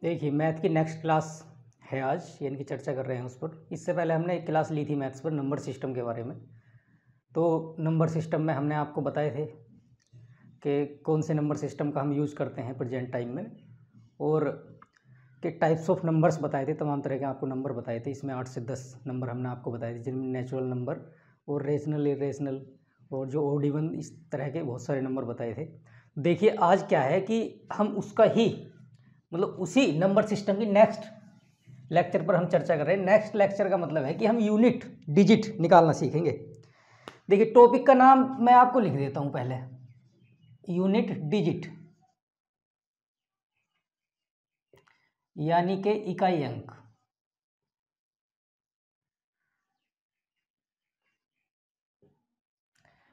देखिए मैथ की next class है आज, यानी कि चर्चा कर रहे हैं उस पर। इससे पहले हमने एक क्लास ली थी मैथ्स पर, नंबर सिस्टम के बारे में। तो नंबर सिस्टम में हमने आपको बताए थे कि कौन से नंबर सिस्टम का हम यूज़ करते हैं प्रेजेंट टाइम में, और कि टाइप्स ऑफ नंबर्स बताए थे, तमाम तरह के आपको नंबर बताए थे। इसमें 8 से 10 नंबर हमने आपको बताए थे, जिनमें नेचुरल नंबर और रेशनल, इरेशनल और जो ओड इवन, इस तरह के बहुत सारे नंबर बताए थे। देखिए आज क्या है कि हम उसका ही मतलब उसी नंबर सिस्टम की नेक्स्ट लेक्चर पर हम चर्चा कर रहे हैं। नेक्स्ट लेक्चर का मतलब है कि हम यूनिट डिजिट निकालना सीखेंगे। देखिए टॉपिक का नाम मैं आपको लिख देता हूं पहले, यूनिट डिजिट यानी कि इकाई अंक।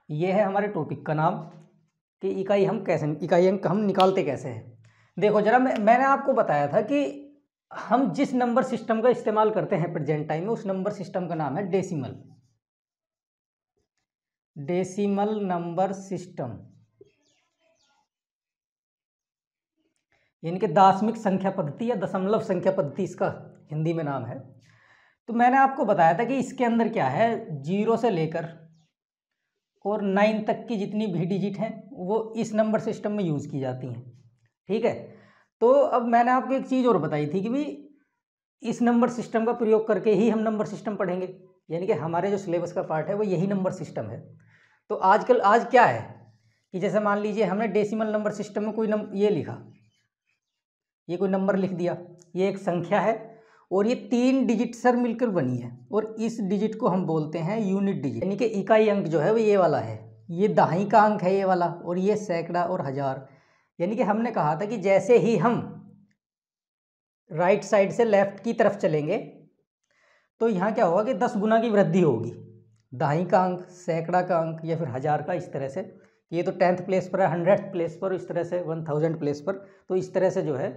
यह है हमारे टॉपिक का नाम कि इकाई अंक हम निकालते कैसे हैं। देखो जरा, मैंने आपको बताया था कि हम जिस नंबर सिस्टम का इस्तेमाल करते हैं प्रेजेंट टाइम में, उस नंबर सिस्टम का नाम है डेसिमल नंबर सिस्टम, यानी कि दाशमिक संख्या पद्धति या दशमलव संख्या पद्धति इसका हिंदी में नाम है। तो मैंने आपको बताया था कि इसके अंदर क्या है, 0 से लेकर और 9 तक की जितनी भी डिजिट हैं वो इस नंबर सिस्टम में यूज़ की जाती हैं। ठीक है, तो अब मैंने आपको एक चीज़ और बताई थी कि भाई इस नंबर सिस्टम का प्रयोग करके ही हम नंबर सिस्टम पढ़ेंगे, यानी कि हमारे जो सिलेबस का पार्ट है वो यही नंबर सिस्टम है। तो आज क्या है कि जैसे मान लीजिए हमने डेसिमल नंबर सिस्टम में कोई ये लिखा, ये कोई नंबर लिख दिया, ये एक संख्या है और ये 3 डिजिट सर मिलकर बनी है, और इस डिजिट को हम बोलते हैं यूनिट डिजिट, यानी कि इकाई अंक जो है वो ये वाला है, ये दहाई का अंक है ये वाला, और ये सैकड़ा और हजार। यानी कि हमने कहा था कि जैसे ही हम राइट साइड से लेफ्ट की तरफ चलेंगे तो यहाँ क्या होगा कि 10 गुना की वृद्धि होगी, दहाई का अंक, सैकड़ा का अंक या फिर हजार का, इस तरह से। ये तो 10th प्लेस पर है, 100th प्लेस पर, इस तरह से 1000 प्लेस पर, तो इस तरह से जो है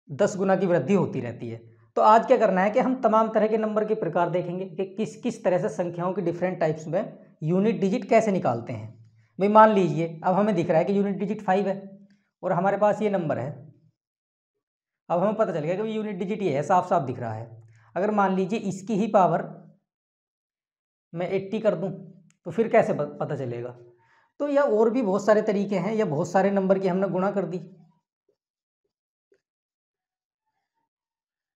10 गुना की वृद्धि होती रहती है। तो आज क्या करना है कि हम तमाम तरह के नंबर के प्रकार देखेंगे कि किस किस तरह से संख्याओं की डिफरेंट टाइप्स में यूनिट डिजिट कैसे निकालते हैं। भाई मान लीजिए अब हमें दिख रहा है कि यूनिट डिजिट 5 है और हमारे पास ये नंबर है। अब हमें पता चल गया कि यूनिट डिजिट ये है, साफ साफ दिख रहा है। अगर मान लीजिए इसकी ही पावर मैं 80 कर दूं तो फिर कैसे पता चलेगा। तो या और भी बहुत सारे तरीके हैं, या बहुत सारे नंबर की हमने गुणा कर दी,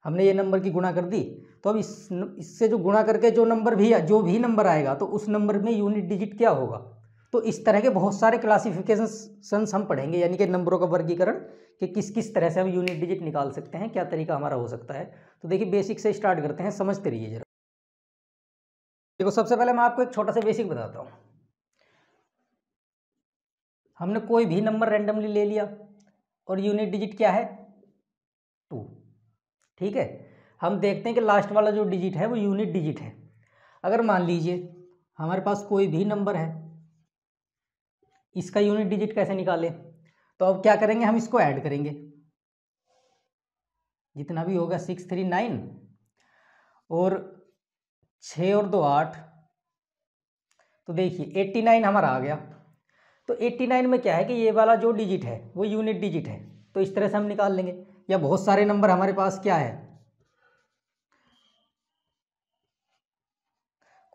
हमने ये नंबर की गुणा कर दी, तो अब इससे जो गुणा करके जो भी नंबर आएगा तो उस नंबर में यूनिट डिजिट क्या होगा। तो इस तरह के बहुत सारे क्लासिफिकेशंस हम पढ़ेंगे, यानी कि नंबरों का वर्गीकरण कि किस किस तरह से हम यूनिट डिजिट निकाल सकते हैं, क्या तरीका हमारा हो सकता है। तो देखिए बेसिक से स्टार्ट करते हैं, समझते रहिए जरा। देखो सबसे पहले मैं आपको एक छोटा सा बेसिक बताता हूँ। हमने कोई भी नंबर रैंडमली ले लिया और यूनिट डिजिट क्या है, 2। ठीक है, हम देखते हैं कि लास्ट वाला जो डिजिट है वो यूनिट डिजिट है। अगर मान लीजिए हमारे पास कोई भी नंबर है, इसका यूनिट डिजिट कैसे निकालें, तो अब क्या करेंगे, हम इसको ऐड करेंगे, जितना भी होगा 6 3 9 और 6 और 2 8, तो देखिए 89 हमारा आ गया। तो 89 में क्या है कि ये वाला जो डिजिट है वो यूनिट डिजिट है, तो इस तरह से हम निकाल लेंगे। या बहुत सारे नंबर हमारे पास क्या है,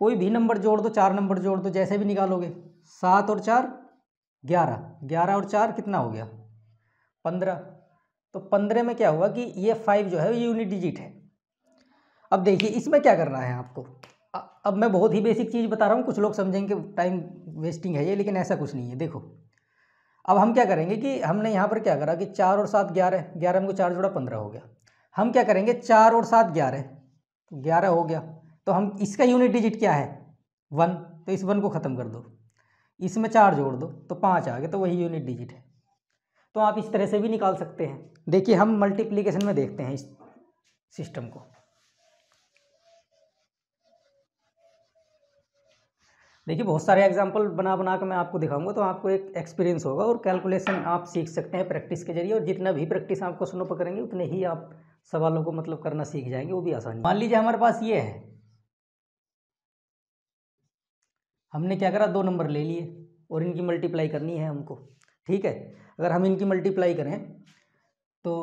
कोई भी नंबर जोड़ दो, 4 नंबर जोड़ दो, जैसे भी निकालोगे, 7 और 4 11, 11 और 4 कितना हो गया, 15। तो 15 में क्या हुआ कि ये 5 जो है वो यूनिट डिजिट है। अब देखिए इसमें क्या करना है आपको। अब मैं बहुत ही बेसिक चीज़ बता रहा हूँ, कुछ लोग समझेंगे टाइम वेस्टिंग है ये, लेकिन ऐसा कुछ नहीं है। देखो अब हम क्या करेंगे कि हमने यहाँ पर क्या करा कि 4 और 7 11, 11 में 4 जोड़ा 15 हो गया। हम क्या करेंगे, 4 और 7 11, 11 हो गया। तो हम इसका यूनिट डिजिट क्या है, 1, तो इस 1 को ख़त्म कर दो, इसमें 4 जोड़ दो तो 5 आ गया, तो वही यूनिट डिजिट है। तो आप इस तरह से भी निकाल सकते हैं। देखिए हम मल्टीप्लिकेशन में देखते हैं इस सिस्टम को। देखिए बहुत सारे एग्जाम्पल बना बना के मैं आपको दिखाऊंगा, तो आपको एक एक्सपीरियंस होगा और कैलकुलेशन आप सीख सकते हैं प्रैक्टिस के जरिए। और जितना भी प्रैक्टिस आप क्वेश्चनों पर करेंगे उतने ही आप सवालों को मतलब करना सीख जाएंगे, वो भी आसानी। मान लीजिए हमारे पास ये है, हमने क्या करा, 2 नंबर ले लिए और इनकी मल्टीप्लाई करनी है हमको। ठीक है, अगर हम इनकी मल्टीप्लाई करें तो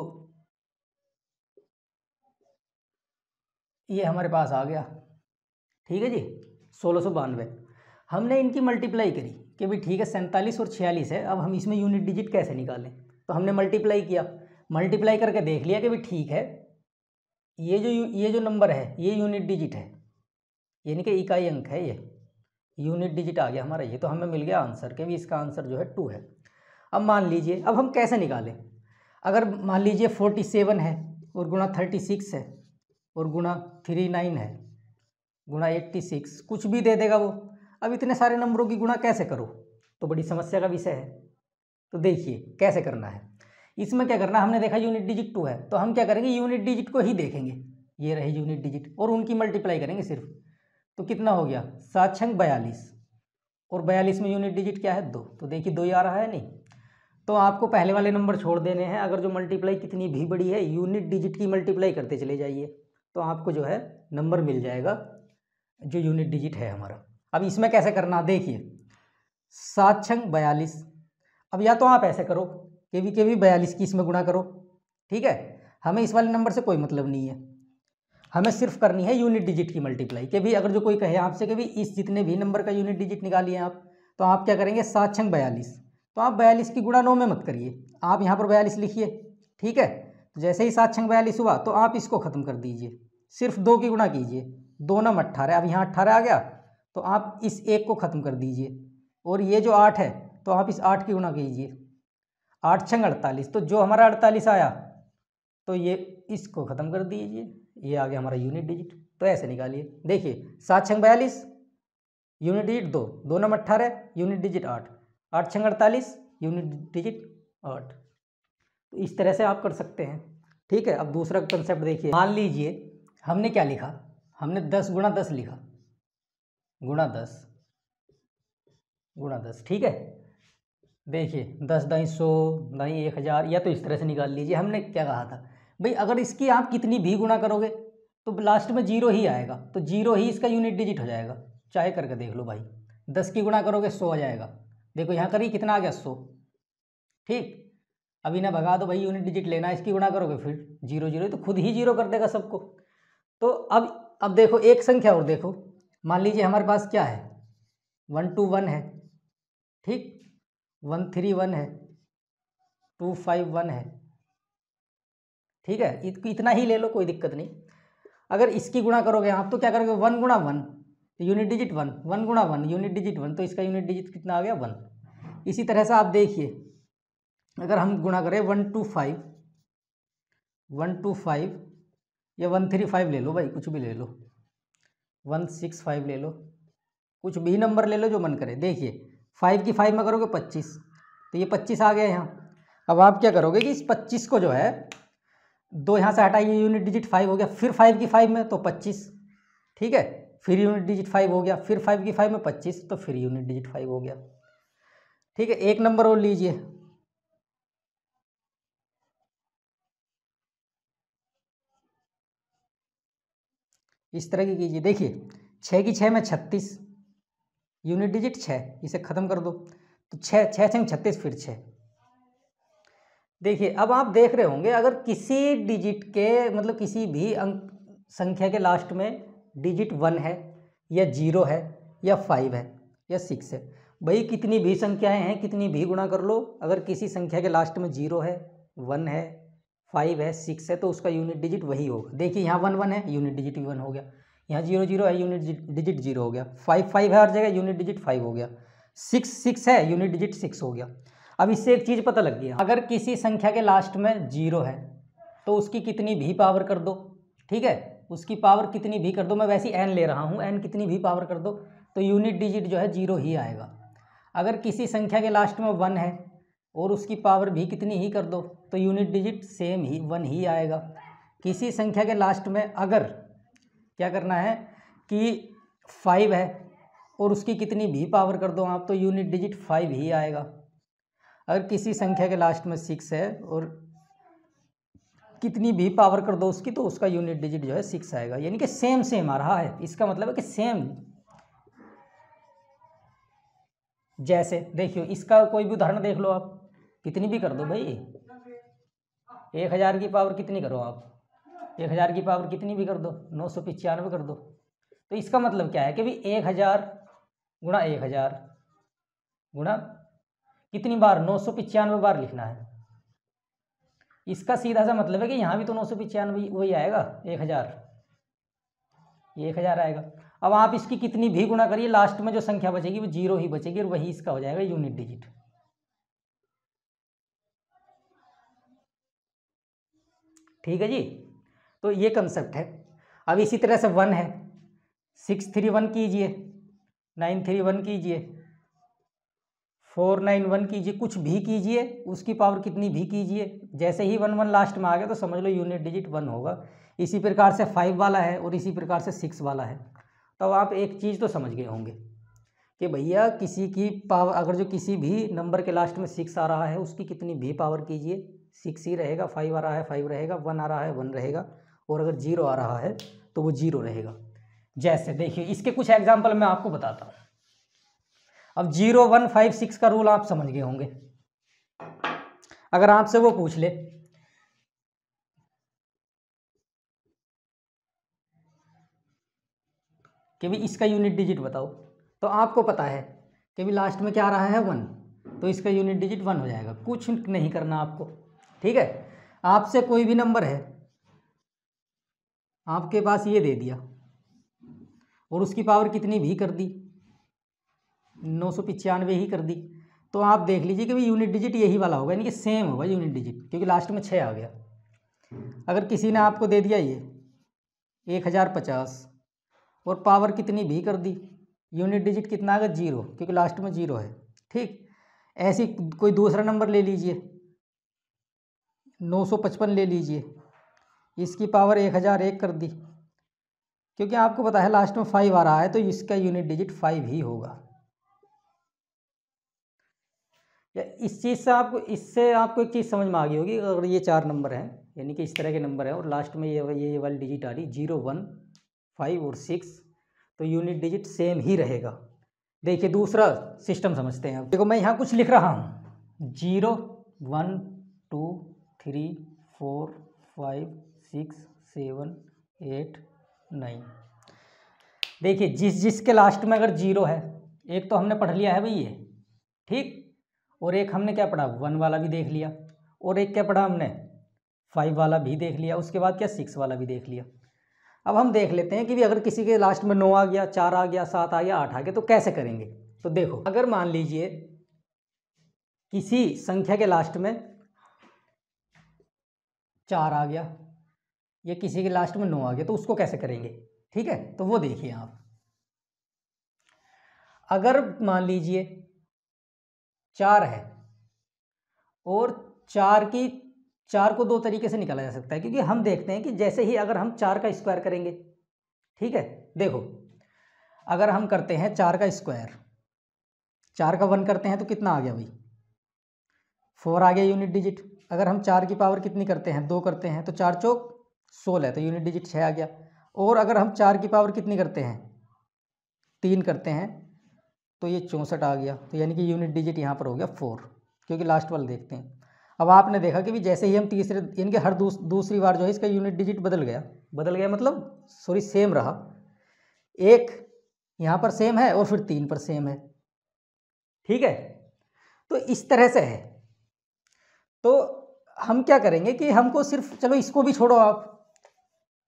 ये हमारे पास आ गया, ठीक है जी, 1692। हमने इनकी मल्टीप्लाई करी कि भाई ठीक है 47 और 46 है, अब हम इसमें यूनिट डिजिट कैसे निकालें। तो हमने मल्टीप्लाई किया, मल्टीप्लाई करके देख लिया कि भाई ठीक है ये जो नंबर है ये यूनिट डिजिट है, यानी कि इकाई अंक है, ये यूनिट डिजिट आ गया हमारा ये। तो हमें मिल गया आंसर कि भी इसका आंसर जो है 2 है। अब मान लीजिए, अब हम कैसे निकालें, अगर मान लीजिए 47 है और गुणा 36 है और गुणा 39 है गुणा 86, कुछ भी दे देगा वो। अब इतने सारे नंबरों की गुणा कैसे करो, तो बड़ी समस्या का विषय है। तो देखिए कैसे करना है, इसमें क्या करना है, हमने देखा यूनिट डिजिट 2 है, तो हम क्या करेंगे यूनिट डिजिट को ही देखेंगे, ये रही यूनिट डिजिट, और उनकी मल्टीप्लाई करेंगे सिर्फ। तो कितना हो गया 7 छंग 42, और 42 में यूनिट डिजिट क्या है 2, तो देखिए 2 ही आ रहा है नहीं। तो आपको पहले वाले नंबर छोड़ देने हैं, अगर जो मल्टीप्लाई कितनी भी बड़ी है यूनिट डिजिट की मल्टीप्लाई करते चले जाइए, तो आपको जो है नंबर मिल जाएगा जो यूनिट डिजिट है हमारा। अब इसमें कैसे करना, देखिए 7 छंग 42, अब या तो आप ऐसे करो के भी 42 की इसमें गुणा करो, ठीक है, हमें इस वाले नंबर से कोई मतलब नहीं है, हमें सिर्फ करनी है यूनिट डिजिट की मल्टीप्लाई। कि भी अगर जो कोई कहे आपसे कि भी इस जितने भी नंबर का यूनिट डिजिट निकालिए आप, तो आप क्या करेंगे 7 छंग 42, तो आप 42 की गुणा 9 में मत करिए, आप यहाँ पर 42 लिखिए, ठीक है। तो जैसे ही 7 छंग 42 हुआ तो आप इसको ख़त्म कर दीजिए, सिर्फ 2 की गुणा कीजिए, 2 9 18, अब यहाँ 18 आ गया, तो आप इस 1 को ख़त्म कर दीजिए, और ये जो 8 है तो आप इस 8 की गुणा कीजिए, 8 छंग 48, तो जो हमारा 48 आया तो ये इसको ख़त्म कर दीजिए, ये आ गया हमारा यूनिट डिजिट। तो ऐसे निकालिए, देखिए 7 छंग 42 unit digit 2, 2 9 18 unit digit 8, 8 छंग 48 unit digit 8। तो इस तरह से आप कर सकते हैं, ठीक है। अब दूसरा कंसेप्ट देखिए, मान लीजिए हमने क्या लिखा, हमने 10 गुणा 10 लिखा, गुणा 10 गुणा 10, ठीक है। देखिए 10 दाई 100 दाई 1000, या तो इस तरह से निकाल लीजिए। हमने क्या कहा था भाई, अगर इसकी आप कितनी भी गुणा करोगे तो लास्ट में 0 ही आएगा, तो 0 ही इसका यूनिट डिजिट हो जाएगा, चाहे करके देख लो भाई। 10 की गुणा करोगे 100 आ जाएगा, देखो यहाँ करिए कितना आ गया 100, ठीक। अब इन्हें भगा दो भाई, यूनिट डिजिट लेना है, इसकी गुणा करोगे फिर 0 0, तो खुद ही 0 कर देगा सबको। तो अब देखो एक संख्या और देखो, मान लीजिए हमारे पास क्या है 121 है, ठीक, 131 है, 251 है, ठीक है, इतना ही ले लो कोई दिक्कत नहीं। अगर इसकी गुणा करोगे आप तो क्या करोगे 1 गुणा 1 यूनिट डिजिट 1, 1 गुणा 1 यूनिट डिजिट 1, तो इसका यूनिट डिजिट कितना आ गया 1। इसी तरह से आप देखिए अगर हम गुणा करें 125 या 135 ले लो भाई, कुछ भी ले लो, 165 ले लो, कुछ भी नंबर ले लो जो मन करे। देखिए 5 की 5 में करोगे 25, तो ये 25 आ गया यहाँ। अब आप क्या करोगे कि इस 25 को जो है 2 यहाँ से हटाइए, यूनिट डिजिट 5 हो गया, फिर 5 की 5 में तो 25, ठीक है, फिर यूनिट डिजिट 5 हो गया, फिर 5 की 5 में 25, तो फिर यूनिट डिजिट 5 हो गया, ठीक है। एक नंबर और लीजिए, इस तरह की कीजिए। देखिए 6 की 6 में 36 यूनिट डिजिट 6, इसे ख़त्म कर दो, तो 6 6 छंग 36 फिर 6। देखिए अब आप देख रहे होंगे अगर किसी डिजिट के मतलब किसी भी अंक संख्या के लास्ट में डिजिट 1 है या 0 है या 5 है या 6 है, भाई कितनी भी संख्याएं हैं कितनी भी गुणा कर लो, अगर किसी संख्या के लास्ट में 0 है 1 है 5 है 6 है तो उसका यूनिट डिजिट वही होगा। देखिए यहाँ 1 1 है यूनिट डिजिट 1 हो गया, यहाँ 0 0 है यूनिट डिजिट 0 हो गया, 5 5 है हर जगह यूनिट डिजिट 5 हो गया, 6 6 है यूनिट डिजिट 6 हो गया। अब इससे एक चीज़ पता लग गया, अगर किसी संख्या के लास्ट में 0 है तो उसकी कितनी भी पावर कर दो, ठीक है, उसकी पावर कितनी भी कर दो, मैं वैसे एन ले रहा हूँ, एन कितनी भी पावर कर दो तो यूनिट डिजिट जो है 0 ही आएगा। अगर किसी संख्या के लास्ट में 1 है और उसकी पावर भी कितनी ही कर दो तो यूनिट डिजिट सेम ही 1 ही आएगा। किसी संख्या के लास्ट में अगर क्या करना है कि 5 है और उसकी कितनी भी पावर कर दो आप तो यूनिट डिजिट 5 ही आएगा। अगर किसी संख्या के लास्ट में 6 है और कितनी भी पावर कर दो उसकी तो उसका यूनिट डिजिट जो है 6 आएगा, यानी कि सेम सेम आ रहा है, इसका मतलब है कि सेम। जैसे देखियो इसका कोई भी उदाहरण देख लो आप, कितनी भी कर दो भाई, 1000 की पावर कितनी करो आप 1000 की पावर कितनी भी कर दो, 995 कर दो। तो इसका मतलब क्या है कि भाई 1000 गुणा 1000 गुणा कितनी बार, 995 बार लिखना है। इसका सीधा सा मतलब है कि यहाँ भी तो 995 वही आएगा, 1000, ये 1000 आएगा। अब आप इसकी कितनी भी गुणा करिए, लास्ट में जो संख्या बचेगी वो 0 ही बचेगी और वही इसका हो जाएगा यूनिट डिजिट। ठीक है जी, तो ये कंसेप्ट है। अब इसी तरह से 1 है, 631 कीजिए, 931 कीजिए, 491 कीजिए, कुछ भी कीजिए, उसकी पावर कितनी भी कीजिए, जैसे ही 1 1 लास्ट में आ गया तो समझ लो यूनिट डिजिट 1 होगा। इसी प्रकार से 5 वाला है और इसी प्रकार से 6 वाला है। तो आप एक चीज़ तो समझ गए होंगे कि भैया किसी की पावर, अगर जो किसी भी नंबर के लास्ट में 6 आ रहा है उसकी कितनी भी पावर कीजिए 6 ही रहेगा, 5 आ रहा है 5 रहेगा, 1 आ रहा है 1 रहेगा, और अगर 0 आ रहा है तो वो 0 रहेगा। जैसे देखिए इसके कुछ एग्जाम्पल मैं आपको बताता हूँ। अब 0 1 5 6 का रूल आप समझ गए होंगे। अगर आपसे वो पूछ ले कि भी इसका यूनिट डिजिट बताओ, तो आपको पता है कि भी लास्ट में क्या आ रहा है 1, तो इसका यूनिट डिजिट 1 हो जाएगा। कुछ नहीं करना आपको, ठीक है। आपसे कोई भी नंबर है, आपके पास ये दे दिया और उसकी पावर कितनी भी कर दी, 995 ही कर दी, तो आप देख लीजिए कि भाई यूनिट डिजिट यही वाला होगा, यानी कि सेम होगा यूनिट डिजिट, क्योंकि लास्ट में 6 आ गया। अगर किसी ने आपको दे दिया ये 1050 और पावर कितनी भी कर दी, यूनिट डिजिट कितना आएगा 0, क्योंकि लास्ट में 0 है। ठीक, ऐसी कोई दूसरा नंबर ले लीजिए, 955 ले लीजिए, इसकी पावर 1001 कर दी, क्योंकि आपको पता है लास्ट में 5 आ रहा है तो इसका यूनिट डिजिट 5 ही होगा। या इस चीज़ से आपको, इससे आपको एक चीज़ समझ में आ गई होगी। अगर ये 4 नंबर हैं, यानी कि इस तरह के नंबर हैं और लास्ट में ये वाली डिजिट आ रही 0 1 5 और 6, तो यूनिट डिजिट सेम ही रहेगा। देखिए दूसरा सिस्टम समझते हैं। देखो मैं यहाँ कुछ लिख रहा हूँ, 0 1 2 3 4 5 6 7 8 9। देखिए जिसके लास्ट में अगर 0 है, एक तो हमने पढ़ लिया है भाई ये, ठीक, और एक हमने क्या पढ़ा 1 वाला भी देख लिया, और एक क्या पढ़ा हमने 5 वाला भी देख लिया, उसके बाद क्या 6 वाला भी देख लिया। अब हम देख लेते हैं कि भी अगर किसी के लास्ट में 9 आ गया, 4 आ गया, 7 आ गया, 8 आ गया, तो कैसे करेंगे। तो देखो अगर मान लीजिए किसी संख्या के लास्ट में 4 आ गया या किसी के लास्ट में 9 आ गया, तो उसको कैसे करेंगे, ठीक है। तो वो देखिए आप, अगर मान लीजिए 4 है और 4 को 2 तरीके से निकाला जा सकता है, क्योंकि हम देखते हैं कि जैसे ही अगर हम 4 का स्क्वायर करेंगे, ठीक है, देखो अगर हम करते हैं 4 का स्क्वायर, 4 का 1 करते हैं तो कितना आ गया भाई 4 आ गया यूनिट डिजिट। अगर हम 4 की पावर कितनी करते हैं 2 करते हैं तो 4 चौक 16, तो यूनिट डिजिट 6 आ गया। और अगर हम 4 की पावर कितनी करते हैं 3 करते हैं तो ये 64 आ गया, तो यानी कि यूनिट डिजिट यहाँ पर हो गया 4, क्योंकि लास्ट वाला देखते हैं। अब आपने देखा कि भी जैसे ही हम तीसरे, इनके हर दूसरी बार जो है इसका यूनिट डिजिट बदल गया मतलब सॉरी सेम रहा, एक यहाँ पर सेम है और फिर 3 पर सेम है, ठीक है। तो इस तरह से है। तो हम क्या करेंगे कि हमको सिर्फ, चलो इसको भी छोड़ो, आप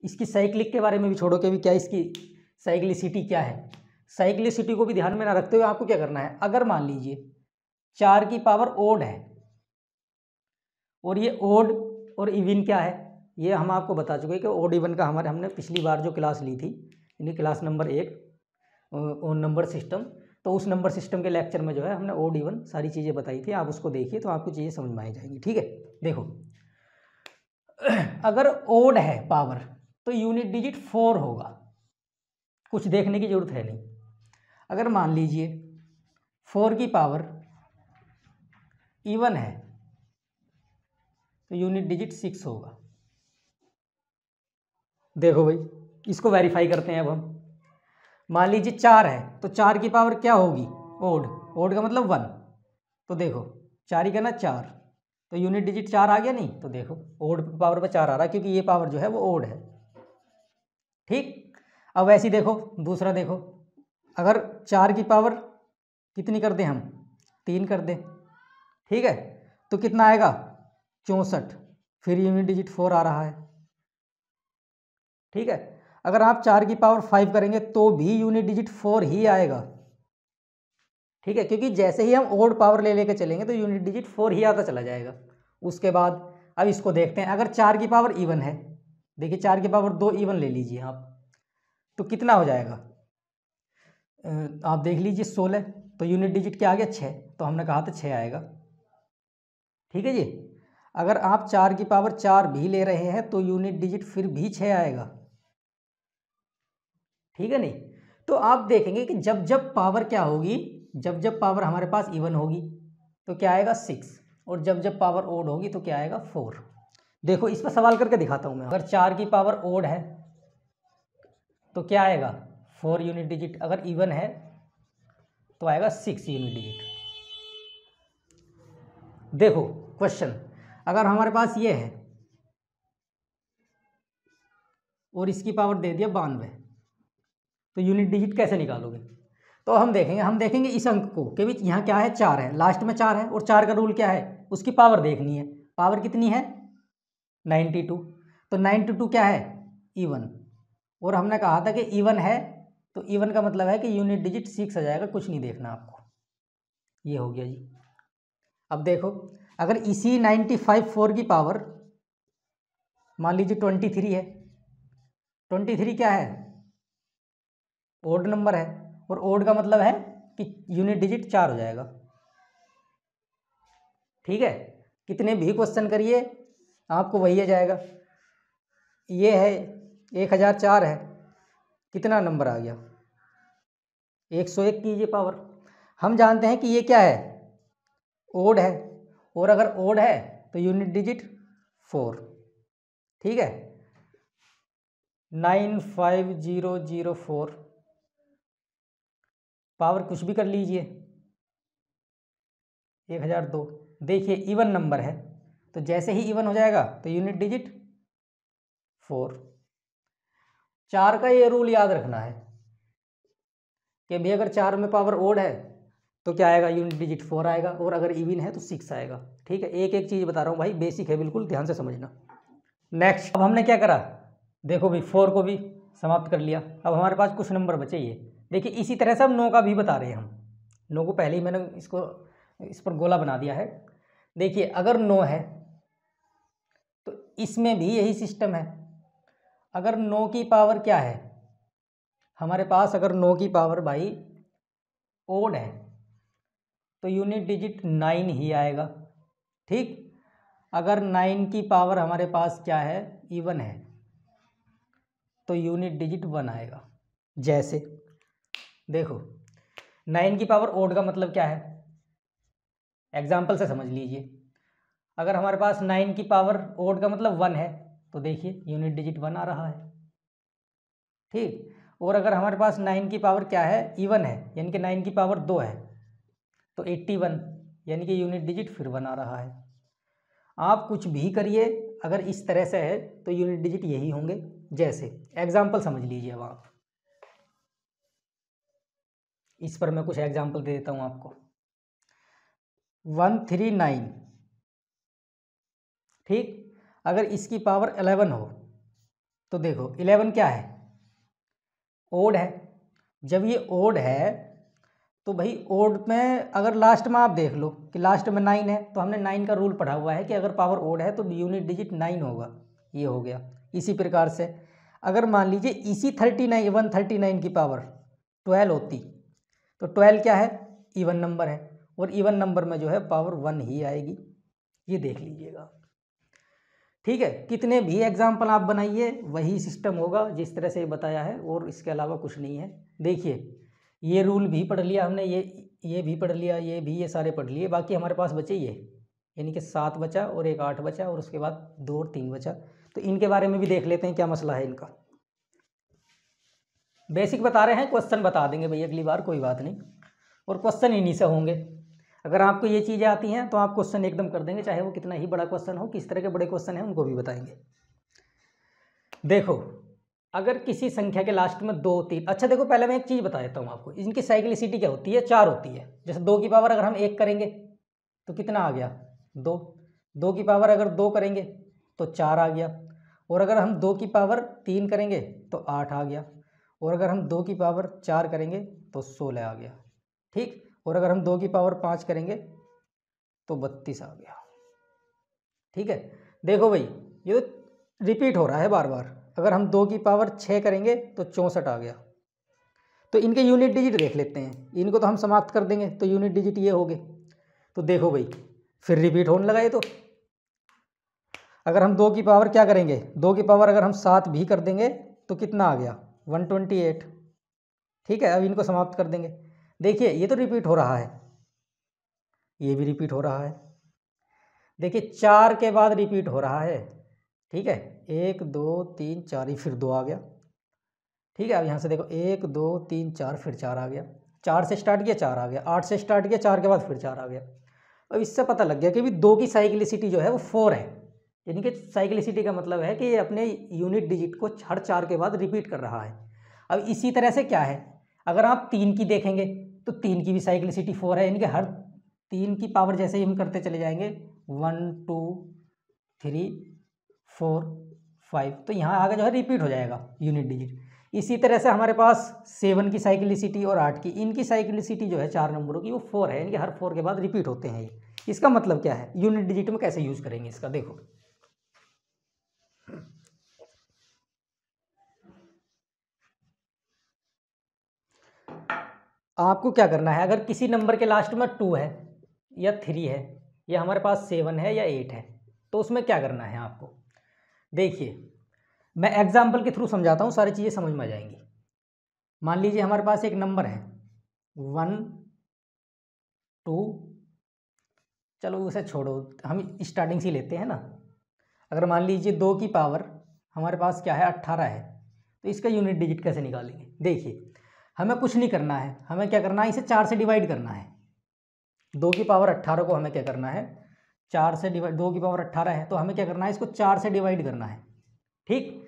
इसकी साइक्लिक के बारे में भी छोड़ो कि भी क्या इसकी साइक्लिसिटी क्या है। साइक्लिसिटी को भी ध्यान में ना रखते हुए आपको क्या करना है, अगर मान लीजिए 4 की पावर ओड है और ये ओड और इवन क्या है, ये हम आपको बता चुके हैं कि ओड इवन का हमने पिछली बार जो क्लास ली थी, यानी क्लास नंबर 1 नंबर सिस्टम, तो उस नंबर सिस्टम के लेक्चर में जो है हमने ओड इवन सारी चीज़ें बताई थी, आप उसको देखिए तो आपको चीज़ें समझ में आ जाएंगी, ठीक है। देखो अगर ओड है पावर तो यूनिट डिजिट 4 होगा, कुछ देखने की जरूरत है नहीं। अगर मान लीजिए 4 की पावर इवन है तो यूनिट डिजिट 6 होगा। देखो भाई इसको वेरीफाई करते हैं। अब हम मान लीजिए 4 है तो 4 की पावर क्या होगी ओड का मतलब 1, तो देखो 4 ही का ना 4, तो यूनिट डिजिट 4 आ गया नहीं, तो देखो ओड पावर पे 4 आ रहा है क्योंकि ये पावर जो है वो ओड है। ठीक, अब ऐसे ही देखो दूसरा देखो, अगर 4 की पावर कितनी कर दें हम, 3 कर दें, ठीक है, तो कितना आएगा 64, फिर यूनिट डिजिट 4 आ रहा है। ठीक है, अगर आप 4 की पावर 5 करेंगे तो भी यूनिट डिजिट 4 ही आएगा। ठीक है, क्योंकि जैसे ही हम ओड पावर ले लेके चलेंगे तो यूनिट डिजिट 4 ही आता चला जाएगा। उसके बाद अब इसको देखते हैं, अगर 4 की पावर इवन है, देखिए 4 की पावर 2 इवन ले लीजिए आप, तो कितना हो जाएगा, आप देख लीजिए 16, तो यूनिट डिजिट क्या आ गया 6, तो हमने कहा था 6 आएगा। ठीक है जी, अगर आप 4 की पावर 4 भी ले रहे हैं तो यूनिट डिजिट फिर भी 6 आएगा। ठीक है नहीं, तो आप देखेंगे कि जब जब पावर क्या होगी, जब जब पावर हमारे पास इवन होगी तो क्या आएगा 6, और जब जब पावर ओड होगी तो क्या आएगा 4। देखो इस पर सवाल करके दिखाता हूँ मैं, अगर 4 की पावर ओड है तो क्या आएगा 4 यूनिट डिजिट, अगर इवन है तो आएगा 6 यूनिट डिजिट। देखो क्वेश्चन, अगर हमारे पास ये है और इसकी पावर दे दिया 92, तो यूनिट डिजिट कैसे निकालोगे, तो हम देखेंगे इस अंक को कि भाई यहाँ क्या है 4 है, लास्ट में 4 है, और 4 का रूल क्या है, उसकी पावर देखनी है, पावर कितनी है 92, तो 92 क्या है इवन, और हमने कहा था कि इवन है तो इवन का मतलब है कि यूनिट डिजिट 6 आ जाएगा, कुछ नहीं देखना आपको। ये हो गया जी। अब देखो अगर इसी 95 4 की पावर मान लीजिए 23 है, 23 क्या है ओड नंबर है, और ओड का मतलब है कि यूनिट डिजिट 4 हो जाएगा। ठीक है, कितने भी क्वेश्चन करिए आपको वही आ जाएगा। ये है 1004 है, कितना नंबर आ गया 101 कीजिए पावर। हम जानते हैं कि ये क्या है ओड है, और अगर ओड है तो यूनिट डिजिट 4। ठीक है, 95004, पावर कुछ भी कर लीजिए 1002। देखिए इवन नंबर है, तो जैसे ही इवन हो जाएगा तो यूनिट डिजिट 4। 4 का ये रूल याद रखना है कि भी अगर 4 में पावर ओड है तो क्या आएगा यूनिट डिजिट 4 आएगा, और अगर इवन है तो 6 आएगा। ठीक है, एक एक चीज़ बता रहा हूँ भाई, बेसिक है बिल्कुल, ध्यान से समझना। नेक्स्ट, अब हमने क्या करा, देखो भाई 4 को भी समाप्त कर लिया, अब हमारे पास कुछ नंबर बचे। ये देखिए इसी तरह से हम 9 का भी बता रहे हैं, हम 9 को पहले ही मैंने इस पर गोला बना दिया है। देखिए अगर 9 है तो इसमें भी यही सिस्टम है, अगर 9 की पावर क्या है हमारे पास, अगर 9 की पावर भाई ओड है तो यूनिट डिजिट 9 ही आएगा। ठीक, अगर 9 की पावर हमारे पास क्या है इवन है तो यूनिट डिजिट 1 आएगा। जैसे देखो 9 की पावर ओड का मतलब क्या है, एग्जाम्पल से समझ लीजिए, अगर हमारे पास 9 की पावर ओड का मतलब 1 है तो देखिए यूनिट डिजिट 1 आ रहा है। ठीक, और अगर हमारे पास 9 की पावर क्या है इवन है, यानी कि 9 की पावर 2 है तो 81, यानी कि यूनिट डिजिट फिर 1 आ रहा है। आप कुछ भी करिए, अगर इस तरह से है तो यूनिट डिजिट यही होंगे। जैसे एग्जाम्पल समझ लीजिए, अब आप इस पर मैं कुछ एग्जाम्पल दे देता हूँ आपको। 139, ठीक, अगर इसकी पावर 11 हो तो देखो 11 क्या है ओड है, जब ये ओड है तो भाई ओड में अगर लास्ट में आप देख लो कि लास्ट में 9 है तो हमने 9 का रूल पढ़ा हुआ है कि अगर पावर ओड है तो यूनिट डिजिट 9 होगा। ये हो गया। इसी प्रकार से अगर मान लीजिए इसी 39 139 की पावर 12 होती तो 12 क्या है इवन नंबर है, और इवन नंबर में जो है पावर 1 ही आएगी। ये देख लीजिएगा। ठीक है, कितने भी एग्जाम्पल आप बनाइए वही सिस्टम होगा जिस तरह से बताया है, और इसके अलावा कुछ नहीं है। देखिए ये रूल भी पढ़ लिया हमने, ये भी पढ़ लिया, ये भी, ये सारे पढ़ लिए, बाकी हमारे पास बचे ये, यानी कि 7 बचा और एक 8 बचा, और उसके बाद 2 और 3 बचा। तो इनके बारे में भी देख लेते हैं क्या मसला है इनका। बेसिक बता रहे हैं, क्वेश्चन बता देंगे भाई अगली बार, कोई बात नहीं, और क्वेश्चन इन्हीं से होंगे। अगर आपको ये चीज़ें आती हैं तो आप क्वेश्चन एकदम कर देंगे, चाहे वो कितना ही बड़ा क्वेश्चन हो। किस तरह के बड़े क्वेश्चन हैं उनको भी बताएंगे। देखो, अगर किसी संख्या के लास्ट में 2 3, अच्छा देखो पहले मैं एक चीज़ बता देता हूँ आपको, इनकी साइक्लिसिटी क्या होती है, 4 होती है। जैसे 2 की पावर अगर हम 1 करेंगे तो कितना आ गया, 2। 2 की पावर अगर 2 करेंगे तो 4 आ गया, और अगर हम 2 की पावर 3 करेंगे तो 8 आ गया, और अगर हम 2 की पावर 4 करेंगे तो 16 आ गया, ठीक। और अगर हम 2 की पावर 5 करेंगे तो 32 आ गया, ठीक है। देखो भाई, ये रिपीट हो रहा है बार बार। अगर हम 2 की पावर 6 करेंगे तो 64 आ गया। तो इनके यूनिट डिजिट देख लेते हैं, इनको तो हम समाप्त कर देंगे, तो यूनिट डिजिट ये हो गए। तो देखो भाई, फिर रिपीट होने लगा ये। तो अगर हम 2 की पावर क्या करेंगे, 2 की पावर अगर हम 7 भी कर देंगे तो कितना आ गया, 128, ठीक है। अब इनको समाप्त कर देंगे। देखिए ये तो रिपीट हो रहा है, ये भी रिपीट हो रहा है। देखिए 4 के बाद रिपीट हो रहा है, ठीक है। 1 2 3 4, ही फिर 2 आ गया, ठीक है। अब यहाँ से देखो 1 2 3 4, फिर 4 आ गया। 4 से स्टार्ट किया 4 आ गया, 8 से स्टार्ट किया 4 के बाद फिर 4 आ गया। अब इससे पता लग गया कि भी 2 की साइक्लिसिटी जो है वो 4 है। यानी कि साइक्लिसिटी का मतलब है कि ये अपने यूनिट डिजिट को हर 4 के बाद रिपीट कर रहा है। अब इसी तरह से क्या है, अगर आप 3 की देखेंगे तो 3 की भी साइक्लिसिटी 4 है। यानी कि हर 3 की पावर जैसे ही हम करते चले जाएंगे 1 2 3 4 5, तो यहाँ आगे जो है रिपीट हो जाएगा यूनिट डिजिट। इसी तरह से हमारे पास 7 की साइक्लिसिटी और 8 की, इनकी साइक्लिसिटी जो है 4 नंबरों की वो 4 है। यानी कि हर 4 के बाद रिपीट होते हैं ये। इसका मतलब क्या है, यूनिट डिजिट में कैसे यूज करेंगे इसका, देखो। आपको क्या करना है, अगर किसी नंबर के लास्ट में 2 है या 3 है या हमारे पास 7 है या 8 है, तो उसमें क्या करना है आपको। देखिए मैं एग्जाम्पल के थ्रू समझाता हूँ, सारी चीज़ें समझ में आ जाएंगी। मान लीजिए हमारे पास एक नंबर है 1 2, चलो उसे छोड़ो, हम स्टार्टिंग से लेते हैं ना। अगर मान लीजिए 2 की पावर हमारे पास क्या है 18 है, तो इसका यूनिट डिजिट कैसे निकालेंगे। देखिए हमें कुछ नहीं करना है, हमें क्या करना है, इसे 4 से डिवाइड करना है। 2 की पावर 18 को हमें क्या करना है, 4 से डिवाइड, 2 की पावर 18 है तो हमें क्या करना है, इसको 4 से डिवाइड करना है, ठीक।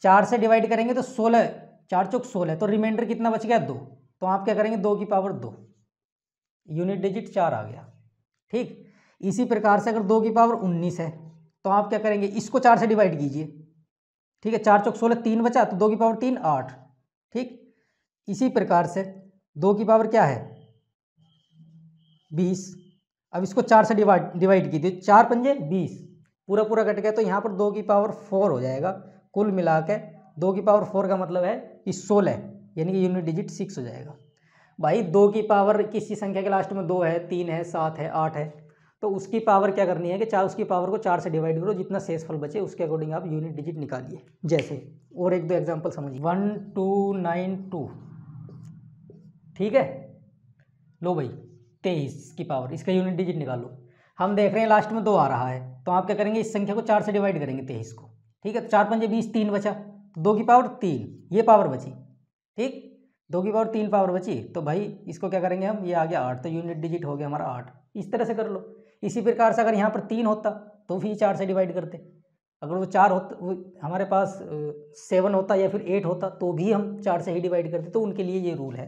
4 से डिवाइड करेंगे तो 16, 4 चौक 16, तो रिमाइंडर कितना बच गया 2। तो आप क्या करेंगे 2 की पावर 2, यूनिट डिजिट 4 आ गया, ठीक। इसी प्रकार से अगर 2 की पावर 19 है तो आप क्या करेंगे, इसको 4 से डिवाइड कीजिए, ठीक है। 4 चौक 16, 3 बचा, तो 2 की पावर 3 8, ठीक। इसी प्रकार से 2 की पावर क्या है 20, अब इसको 4 से डिवाइड कीजिए, 4 पंजे 20, पूरा पूरा कट गया, तो यहाँ पर 2 की पावर 4 हो जाएगा। कुल मिला के 2 की पावर 4 का मतलब है कि 16, यानी कि यूनिट डिजिट 6 हो जाएगा। भाई 2 की पावर किसी संख्या के लास्ट में 2 है 3 है 7 है 8 है, तो उसकी पावर क्या करनी है कि उसकी पावर को 4 से डिवाइड करो, जितना शेषफल बचे उसके अकॉर्डिंग आप यूनिट डिजिट निकालिए। जैसे और एक दो एग्जांपल समझिए, 1292, ठीक है। लो भाई 23 की पावर, इसका यूनिट डिजिट निकालो। हम देख रहे हैं लास्ट में 2 आ रहा है, तो आप क्या करेंगे, इस संख्या को 4 से डिवाइड करेंगे 23 को, ठीक है। तो 4 पंजे 20, 3 बचा, 2 की पावर 3, ये पावर बची, ठीक। 2 की पावर 3 पावर बची, तो भाई इसको क्या करेंगे हम, ये आ गया 8, तो यूनिट डिजिट हो गया हमारा 8। इस तरह से कर लो। इसी प्रकार से अगर यहाँ पर 3 होता तो फिर 4 से डिवाइड करते, अगर वो 4 होता, वो हमारे पास 7 होता या फिर 8 होता तो भी हम 4 से ही डिवाइड करते, तो उनके लिए ये रूल है।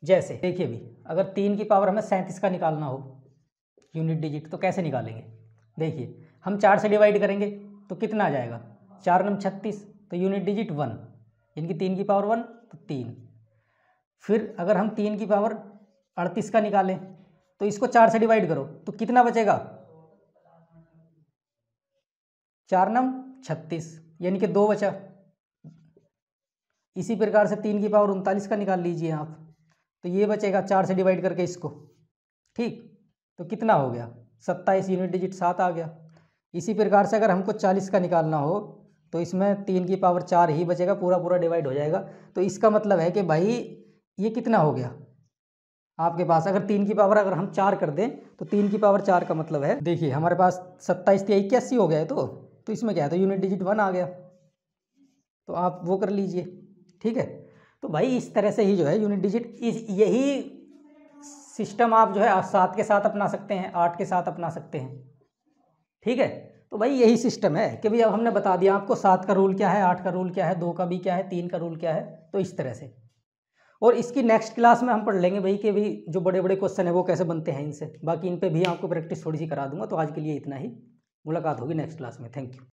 जैसे देखिए भी, अगर 3 की पावर हमें 37 का निकालना हो यूनिट डिजिट, तो कैसे निकालेंगे। देखिए हम 4 से डिवाइड करेंगे तो कितना आ जाएगा, 4 नम 36, तो यूनिट डिजिट 1, यानी कि 3 की पावर 1 तो 3। फिर अगर हम 3 की पावर 38 का निकालें तो इसको 4 से डिवाइड करो तो कितना बचेगा, 4 नम 36, यानी कि 2 बचा। इसी प्रकार से 3 की पावर 39 का निकाल लीजिए आप, तो ये बचेगा 4 से डिवाइड करके इसको, ठीक। तो कितना हो गया 27, यूनिट डिजिट 7 आ गया। इसी प्रकार से अगर हमको 40 का निकालना हो तो इसमें 3 की पावर 4 ही बचेगा, पूरा पूरा डिवाइड हो जाएगा। तो इसका मतलब है कि भाई ये कितना हो गया आपके पास, अगर 3 की पावर अगर हम 4 कर दें तो 3 की पावर 4 का मतलब है, देखिए हमारे पास 27 या 81 हो गया है, तो इसमें क्या है, तो यूनिट डिजिट 1 आ गया। तो आप वो कर लीजिए, ठीक है। तो भाई इस तरह से ही जो है यूनिट डिजिट, यही सिस्टम आप जो है 7 के साथ अपना सकते हैं, 8 के साथ अपना सकते हैं। ठीक है, तो भाई यही सिस्टम है कि भाई अब हमने बता दिया आपको 7 का रूल क्या है, 8 का रूल क्या है, 2 का भी क्या है, 3 का रूल क्या है। तो इस तरह से, और इसकी नेक्स्ट क्लास में हम पढ़ लेंगे भाई कि भाई जो बड़े बड़े क्वेश्चन है वो कैसे बनते हैं इनसे। बाकी इन पे भी आपको प्रैक्टिस थोड़ी सी करा दूंगा। तो आज के लिए इतना ही, मुलाकात होगी नेक्स्ट क्लास में। Thank you.